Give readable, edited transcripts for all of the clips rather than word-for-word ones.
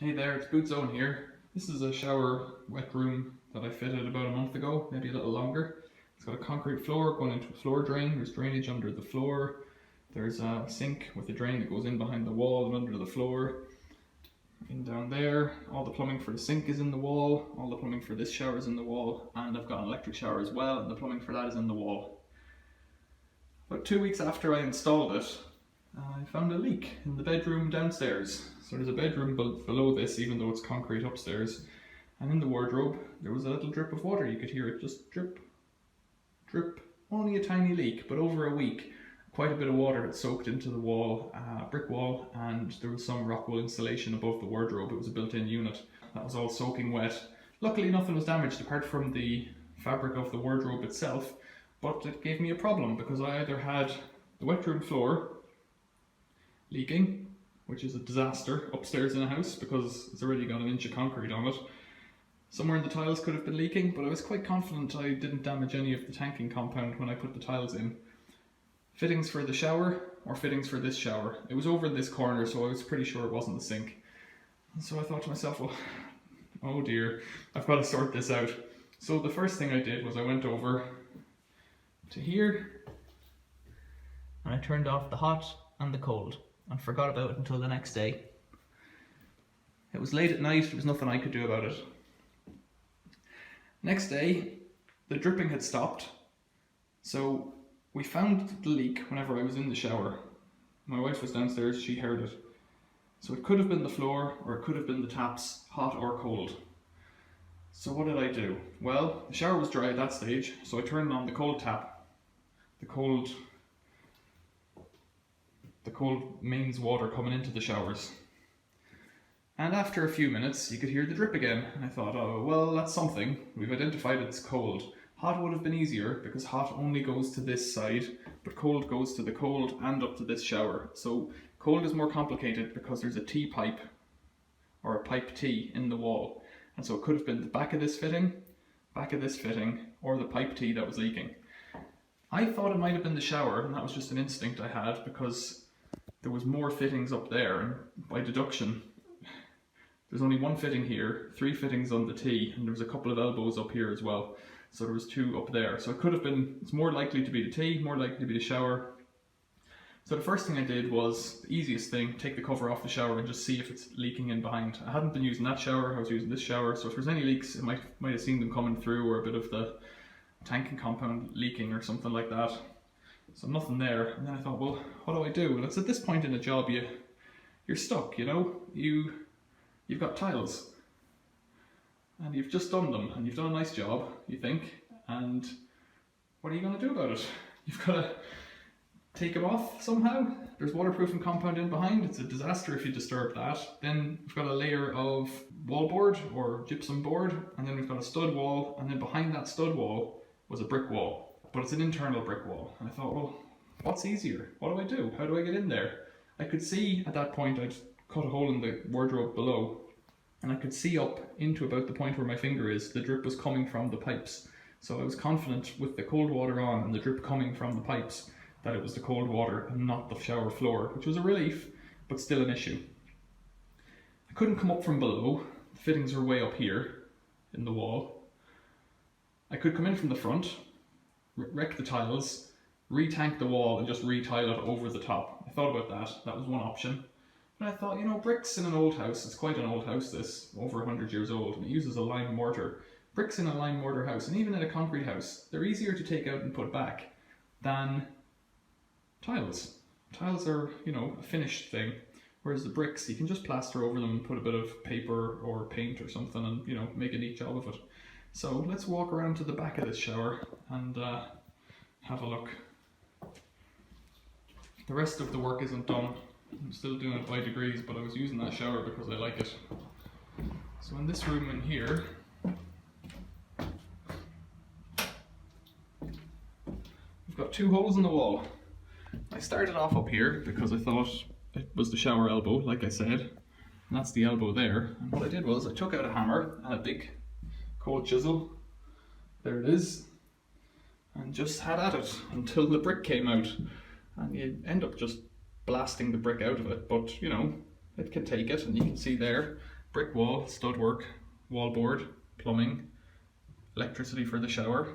Hey there, it's Boot Zone here. This is a shower wet room that I fitted about a month ago, maybe a little longer. It's got a concrete floor going into a floor drain. There's drainage under the floor. There's a sink with a drain that goes in behind the wall and under the floor. In down there, all the plumbing for the sink is in the wall. All the plumbing for this shower is in the wall, and I've got an electric shower as well, and the plumbing for that is in the wall. About 2 weeks after I installed it, I found a leak in the bedroom downstairs. So there's a bedroom below this, even though it's concrete upstairs. And in the wardrobe, there was a little drip of water. You could hear it just drip, drip. Only a tiny leak, but over a week, quite a bit of water had soaked into the wall, brick wall, and there was some rock wool insulation above the wardrobe. It was a built-in unit. That was all soaking wet. Luckily, nothing was damaged apart from the fabric of the wardrobe itself, but it gave me a problem because I either had the wet room floor leaking, which is a disaster upstairs in a house because it's already got an inch of concrete on it. Somewhere in the tiles could have been leaking, but I was quite confident I didn't damage any of the tanking compound when I put the tiles in. Fittings for the shower or fittings for this shower. It was over in this corner, so I was pretty sure it wasn't the sink. And so I thought to myself, well, oh dear, I've got to sort this out. So the first thing I did was I went over to here and I turned off the hot and the cold and forgot about it until the next day. It was late at night, there was nothing I could do about it. Next day, the dripping had stopped, so we found the leak whenever I was in the shower. My wife was downstairs, she heard it. So it could have been the floor, or it could have been the taps, hot or cold. So what did I do? Well, the shower was dry at that stage, so I turned on the cold tap. The cold mains water coming into the showers. And after a few minutes, you could hear the drip again. And I thought, oh, well, that's something. We've identified it's cold. Hot would have been easier because hot only goes to this side, but cold goes to the cold and up to this shower. So cold is more complicated because there's a T pipe, or a pipe T in the wall. And so it could have been the back of this fitting, or the pipe T that was leaking. I thought it might have been the shower, and that was just an instinct I had because there was more fittings up there, and by deduction, there's only one fitting here, 3 fittings on the T, and there was a couple of elbows up here as well. So there was 2 up there. So it could have been, it's more likely to be the T, more likely to be the shower. So the first thing I did was, the easiest thing, take the cover off the shower and just see if it's leaking in behind. I hadn't been using that shower, I was using this shower, so if there's any leaks, it might have seen them coming through, or a bit of the tanking compound leaking or something like that. So nothing there. And then I thought, well, what do I do? Well, it's at this point in a job you're stuck, you know? You've got tiles and you've just done them and you've done a nice job, you think, and what are you going to do about it? You've got to take them off somehow. There's waterproofing compound in behind. It's a disaster if you disturb that. Then we've got a layer of wallboard or gypsum board, and then we've got a stud wall, and then behind that stud wall was a brick wall, but it's an internal brick wall. And I thought, well, what's easier? What do I do? How do I get in there? I could see at that point I'd cut a hole in the wardrobe below, and I could see up into about the point where my finger is. The drip was coming from the pipes. So I was confident with the cold water on and the drip coming from the pipes that it was the cold water and not the shower floor, which was a relief, but still an issue. I couldn't come up from below. The fittings are way up here in the wall. I could come in from the front, wreck the tiles, re-tank the wall and just re-tile it over the top. I thought about that. That was one option. And I thought, you know, bricks in an old house, it's quite an old house this, over 100 years old, and it uses a lime mortar. Bricks in a lime mortar house, and even in a concrete house, they're easier to take out and put back than tiles. Tiles are, you know, a finished thing, whereas the bricks, you can just plaster over them and put a bit of paper or paint or something and, you know, make a neat job of it. So let's walk around to the back of this shower and have a look. The rest of the work isn't done. I'm still doing it by degrees, but I was using that shower because I like it. So in this room in here, we've got 2 holes in the wall. I started off up here because I thought it was the shower elbow, like I said, and that's the elbow there. And what I did was I took out a hammer and a big cold chisel, there it is, and just had at it until the brick came out. And you end up just blasting the brick out of it, but you know, it can take it, and you can see there brick wall, stud work, wall board, plumbing, electricity for the shower.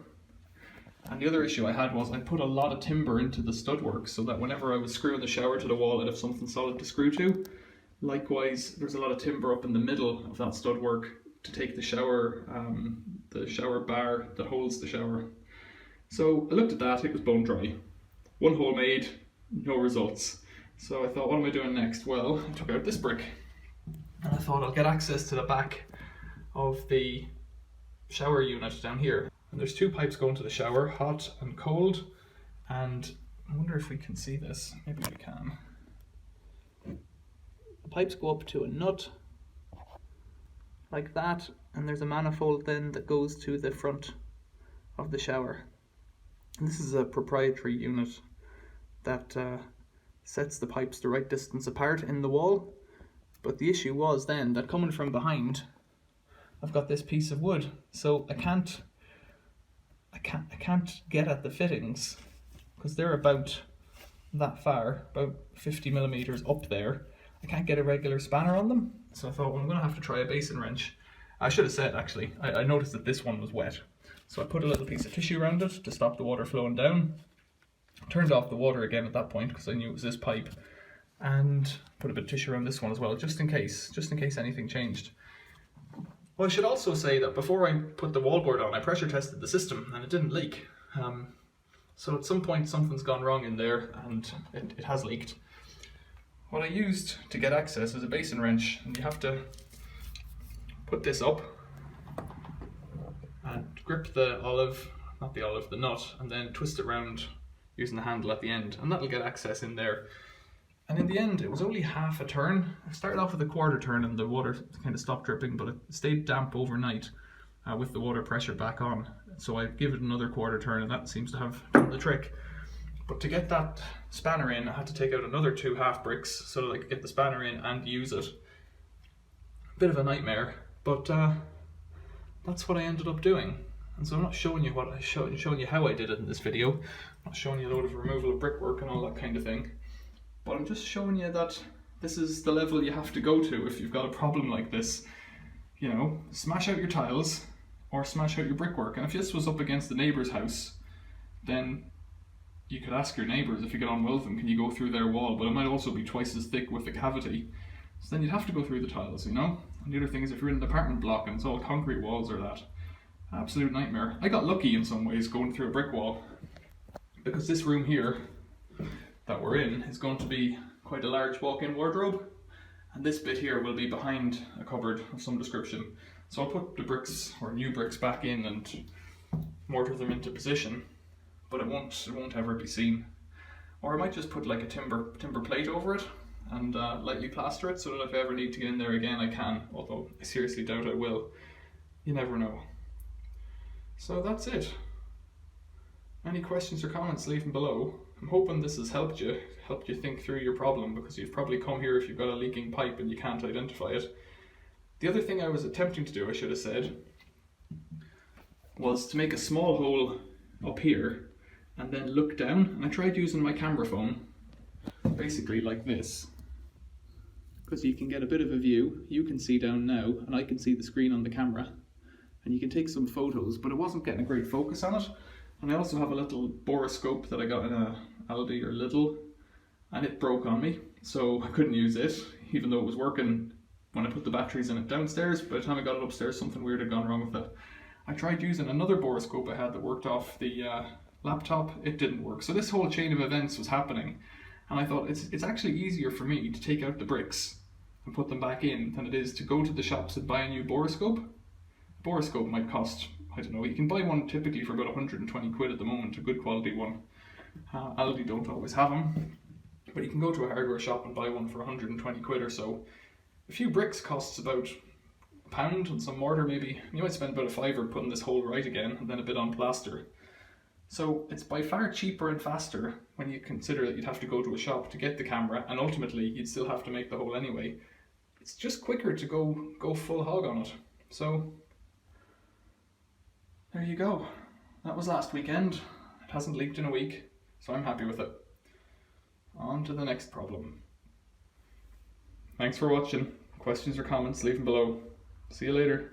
And the other issue I had was I put a lot of timber into the stud work so that whenever I was screwing the shower to the wall, I'd have something solid to screw to. Likewise, there's a lot of timber up in the middle of that stud work to take the shower bar that holds the shower. So I looked at that, it was bone dry. One hole made, no results. So I thought, what am I doing next? Well, I took out this brick. And I thought I'll get access to the back of the shower unit down here. And there's two pipes going to the shower, hot and cold. And I wonder if we can see this. Maybe we can. The pipes go up to a nut, like that. And there's a manifold then that goes to the front of the shower. And this is a proprietary unit that sets the pipes the right distance apart in the wall. But the issue was then that coming from behind, I've got this piece of wood, so I can't get at the fittings because they're about that far, about 50 millimeters up there. I can't get a regular spanner on them, so I thought, well, I'm going to have to try a basin wrench. I should have said, actually, I noticed that this one was wet, so I put a little piece of tissue around it to stop the water flowing down. Turned off the water again at that point because I knew it was this pipe, and put a bit of tissue around this one as well, just in case anything changed. Well, I should also say that before I put the wallboard on, I pressure tested the system and it didn't leak. So at some point something's gone wrong in there and it has leaked. What I used to get access is a basin wrench, and you have to put this up and grip the nut, and then twist it around using the handle at the end, and that'll get access in there. And in the end, it was only half a turn. I started off with a quarter turn and the water kind of stopped dripping, but it stayed damp overnight with the water pressure back on. So I give it another quarter turn and that seems to have done the trick. But to get that spanner in, I had to take out another 2 half bricks so that I could get the spanner in and use it. Bit of a nightmare, but that's what I ended up doing. And so I'm not showing you showing you how I did it in this video. I'm not showing you a load of removal of brickwork and all that kind of thing. But I'm just showing you that this is the level you have to go to if you've got a problem like this. You know, smash out your tiles or smash out your brickwork. And if this was up against the neighbour's house, then you could ask your neighbours, if you get on well with them, can you go through their wall? But it might also be twice as thick with a cavity. So then you'd have to go through the tiles, you know? And the other thing is, if you're in an apartment block and it's all concrete walls or that, absolute nightmare. I got lucky in some ways going through a brick wall, because this room here that we're in is going to be quite a large walk-in wardrobe, and this bit here will be behind a cupboard of some description. So I'll put the bricks or new bricks back in and mortar them into position, but it won't ever be seen. Or I might just put like a timber plate over it and lightly plaster it so that if I ever need to get in there again I can, although I seriously doubt I will. You never know. So that's it. Any questions or comments, leave them below. I'm hoping this has helped you think through your problem, because you've probably come here if you've got a leaking pipe and you can't identify it. The other thing I was attempting to do, I should have said, was to make a small hole up here and then look down, and I tried using my camera phone basically like this, because you can get a bit of a view. You can see down now and I can see the screen on the camera, and you can take some photos, but it wasn't getting a great focus on it. And I also have a little boroscope that I got in a Aldi or Lidl, and it broke on me, so I couldn't use it, even though it was working when I put the batteries in it downstairs. By the time I got it upstairs, something weird had gone wrong with it. I tried using another boroscope I had that worked off the laptop. It didn't work. So this whole chain of events was happening, and I thought it's actually easier for me to take out the bricks and put them back in than it is to go to the shops and buy a new boroscope. Boroscope might cost, I don't know, you can buy one typically for about 120 quid at the moment, a good quality one. Aldi don't always have them, but you can go to a hardware shop and buy one for 120 quid or so. A few bricks costs about £1, and some mortar maybe. You might spend about a £5 putting this hole right again, and then a bit on plaster. So it's by far cheaper and faster when you consider that you'd have to go to a shop to get the camera, and ultimately you'd still have to make the hole anyway. It's just quicker to go full hog on it. So there you go. That was last weekend. It hasn't leaked in a week, so I'm happy with it. On to the next problem. Thanks for watching. Questions or comments, leave them below. See you later.